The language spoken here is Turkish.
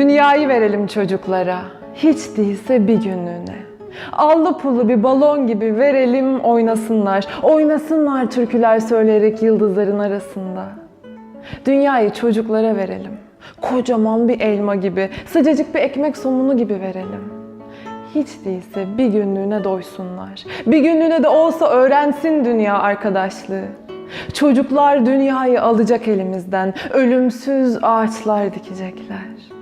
Dünyayı verelim çocuklara, hiç değilse bir günlüğüne. Allı pullu bir balon gibi verelim oynasınlar. Oynasınlar türküler söyleyerek yıldızların arasında. Dünyayı çocuklara verelim. Kocaman bir elma gibi, sıcacık bir ekmek somunu gibi verelim. Hiç değilse bir günlüğüne doysunlar. Bir günlüğüne de olsa öğrensin dünya arkadaşlığı. Çocuklar dünyayı alacak elimizden, ölümsüz ağaçlar dikecekler.